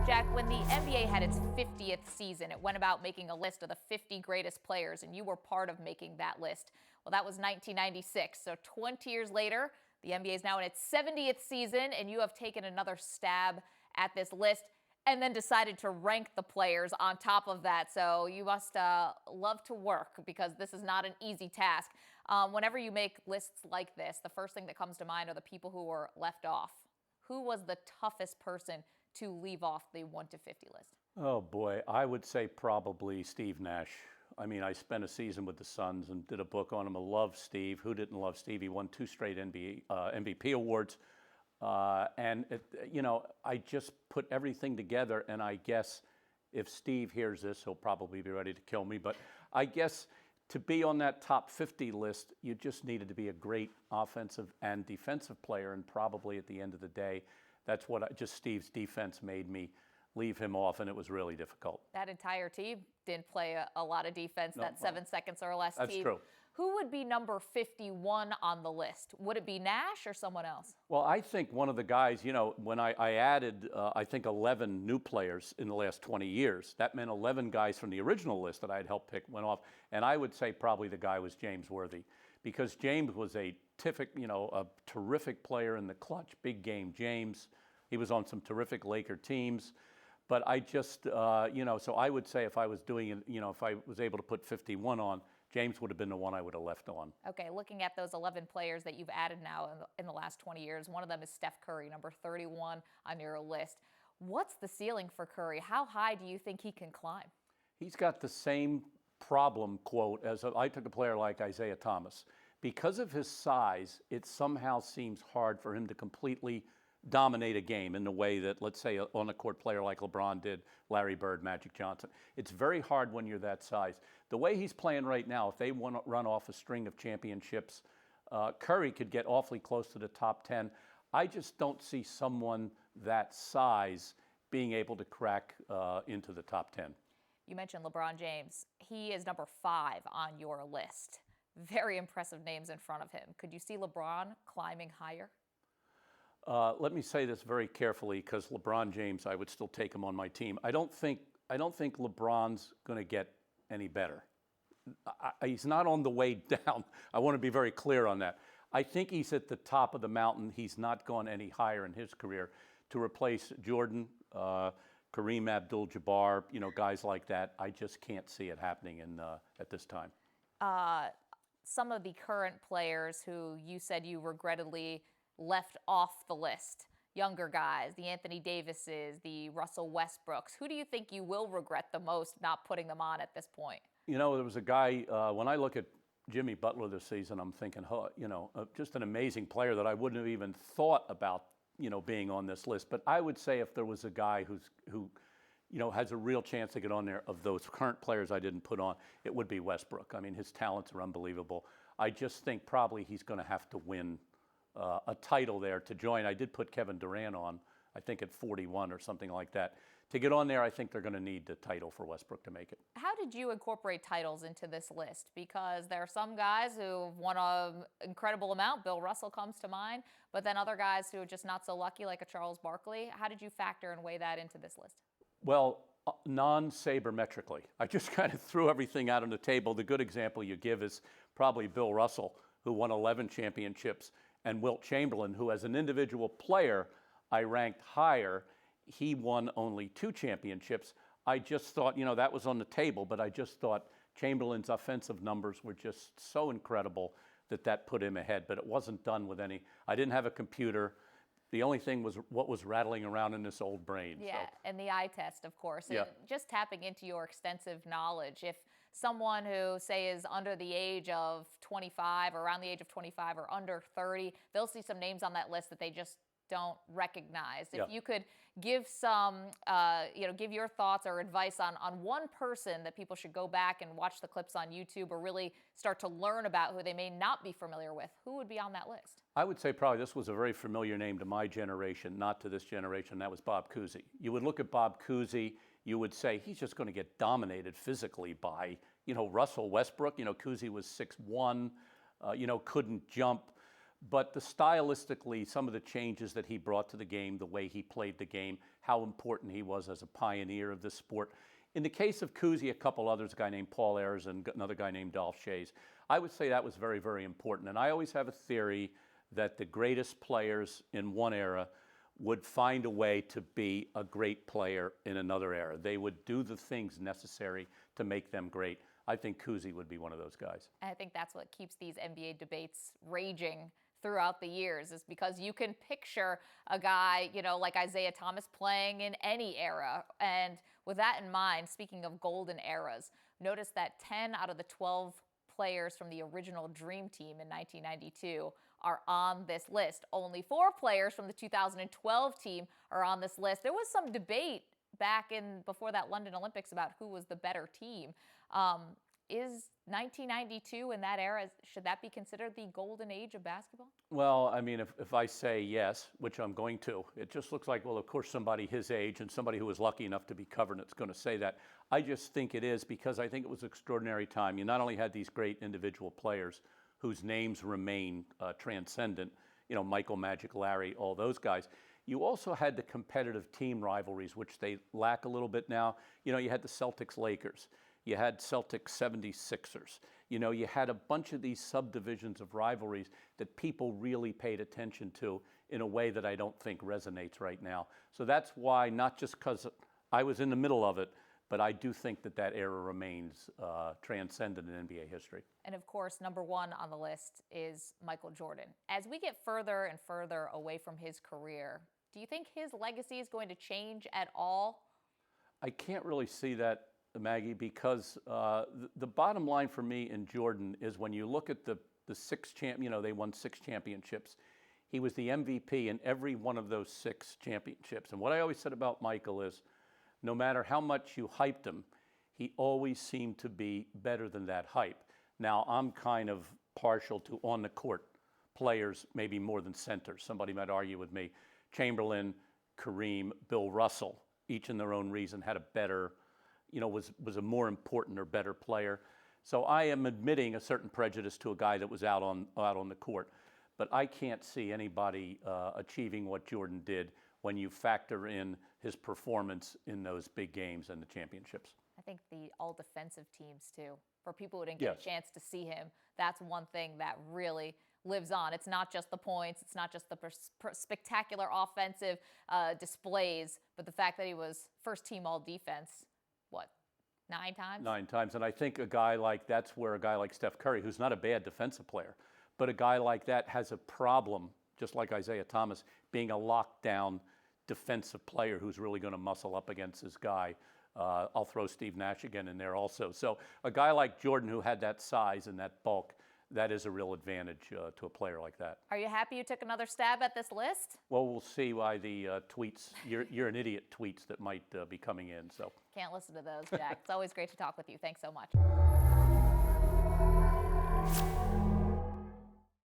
Jack, when the NBA had its 50th season, it went about making a list of the 50 greatest players, and you were part of making that list. Well, that was 1996. So 20 years later, the NBA is now in its 70th season, and you have taken another stab at this list and then decided to rank the players on top of that. So you must love to work, because this is not an easy task. Whenever you make lists like this, the first thing that comes to mind are the people who were left off. Who was the toughest person to leave off the 1 to 50 list? Oh boy, I would say probably Steve Nash. I mean, I spent a season with the Suns and did a book on him. I love Steve. Who didn't love Steve? He won 2 straight MVP awards. I just put everything together, and I guess if Steve hears this, he'll probably be ready to kill me. But I guess to be on that top 50 list, you just needed to be a great offensive and defensive player, and probably at the end of the day, that's what Steve's defense made me leave him off, and it was really difficult. That entire team didn't play a lot of defense, that 7 seconds or less that's team. True. Who would be number 51 on the list? Would it be Nash or someone else? Well, I think one of the guys, when I added, I think 11 new players in the last 20 years, that meant 11 guys from the original list that I had helped pick went off. And I would say probably the guy was James Worthy, because James was a terrific player in the clutch, big game James. He was on some terrific Laker teams. But I just, so I would say if I was doing it, if I was able to put 51 on, James would have been the one I would have left on. Okay, looking at those 11 players that you've added now in the last 20 years, one of them is Steph Curry, number 31 on your list. What's the ceiling for Curry? How high do you think he can climb? He's got the same problem, quote, as I took a player like Isaiah Thomas. Because of his size, it somehow seems hard for him to completely dominate a game in the way that, let's say, an on-the-court player like LeBron did, Larry Bird, Magic Johnson. It's very hard when you're that size. The way he's playing right now, if they want to run off a string of championships, Curry could get awfully close to the top 10. I just don't see someone that size being able to crack into the top 10. You mentioned LeBron James. He is number 5 on your list. Very impressive names in front of him. Could you see LeBron climbing higher? Let me say this very carefully, because LeBron James, I would still take him on my team. I don't think LeBron's going to get any better. He's not on the way down. I want to be very clear on that. I think he's at the top of the mountain. He's not gone any higher in his career to replace Jordan, Kareem Abdul-Jabbar, guys like that. I just can't see it happening at this time. Some of the current players who you said you regrettably left off the list, younger guys, the Anthony Davises, the Russell Westbrooks. Who do you think you will regret the most not putting them on at this point? There was a guy, when I look at Jimmy Butler this season, I'm thinking, just an amazing player that I wouldn't have even thought about, being on this list. But I would say if there was a guy who has a real chance to get on there of those current players I didn't put on, it would be Westbrook. I mean, his talents are unbelievable. I just think probably he's going to have to win a title there to join. I did put Kevin Durant on, I think at 41 or something like that. To get on there, I think they're going to need the title for Westbrook to make it. How did you incorporate titles into this list? Because there are some guys who won an incredible amount. Bill Russell comes to mind. But then other guys who are just not so lucky, like a Charles Barkley. How did you factor and weigh that into this list? Well, non-sabermetrically. I just kind of threw everything out on the table. The good example you give is probably Bill Russell, who won 11 championships, and Wilt Chamberlain, who as an individual player I ranked higher. He won only 2 championships. I just thought, that was on the table, but I just thought Chamberlain's offensive numbers were just so incredible that put him ahead. But it wasn't done with any, I didn't have a computer. The only thing was what was rattling around in this old brain. Yeah, so. And the eye test, of course. Yeah. And just tapping into your extensive knowledge. If someone who, say, is under the age of 25, or around the age of 25, or under 30, they'll see some names on that list that they just don't recognize. If you could give some, give your thoughts or advice on one person that people should go back and watch the clips on YouTube, or really start to learn about who they may not be familiar with, who would be on that list? I would say probably this was a very familiar name to my generation, not to this generation. That was Bob Cousy. You would look at Bob Cousy, you would say he's just going to get dominated physically by, Russell Westbrook. Cousy was 6'1", couldn't jump. But stylistically, some of the changes that he brought to the game, the way he played the game, how important he was as a pioneer of this sport. In the case of Cousy, a couple others, a guy named Paul Ayres and another guy named Dolph Schayes, I would say that was very, very important. And I always have a theory that the greatest players in one era would find a way to be a great player in another era. They would do the things necessary to make them great. I think Cousy would be one of those guys. And I think that's what keeps these NBA debates raging throughout the years, is because you can picture a guy, like Isaiah Thomas playing in any era. And with that in mind, speaking of golden eras, notice that 10 out of the 12 players from the original Dream Team in 1992 are on this list. Only 4 players from the 2012 team are on this list. There was some debate before that London Olympics about who was the better team. Is 1992 in that era, should that be considered the golden age of basketball? Well, I mean, if I say yes, which I'm going to, it just looks like, well, of course, somebody his age and somebody who was lucky enough to be covered is going to say that. I just think it is, because I think it was an extraordinary time. You not only had these great individual players whose names remain transcendent, Michael, Magic, Larry, all those guys. You also had the competitive team rivalries, which they lack a little bit now. You had the Celtics-Lakers. You had Celtics 76ers. You had a bunch of these subdivisions of rivalries that people really paid attention to in a way that I don't think resonates right now. So that's why, not just because I was in the middle of it, but I do think that era remains transcendent in NBA history. And of course, number 1 on the list is Michael Jordan. As we get further and further away from his career, do you think his legacy is going to change at all? I can't really see that, Maggie, because the bottom line for me in Jordan is when you look at the 6 they won 6 championships. He was the MVP in every one of those 6 championships. And what I always said about Michael is, no matter how much you hyped him, he always seemed to be better than that hype. Now, I'm kind of partial to on-the-court players, maybe more than centers. Somebody might argue with me. Chamberlain, Kareem, Bill Russell, each in their own reason had a better, was a more important or better player. So I am admitting a certain prejudice to a guy that was out on the court. But I can't see anybody achieving what Jordan did when you factor in his performance in those big games and the championships. I think the all-defensive teams, too. For people who didn't get a chance to see him, that's one thing that really lives on. It's not just the points. It's not just the spectacular offensive displays, but the fact that he was first-team all-defense, 9 times? 9 times. And I think that's where a guy like Steph Curry, who's not a bad defensive player, but a guy like that has a problem, just like Isaiah Thomas, being a lockdown defensive player who's really going to muscle up against his guy. I'll throw Steve Nash again in there also. So a guy like Jordan, who had that size and that bulk, that is a real advantage to a player like that. Are you happy you took another stab at this list? Well, we'll see why the tweets, you're an idiot tweets that might be coming in. So can't listen to those, Jack. It's always great to talk with you. Thanks so much.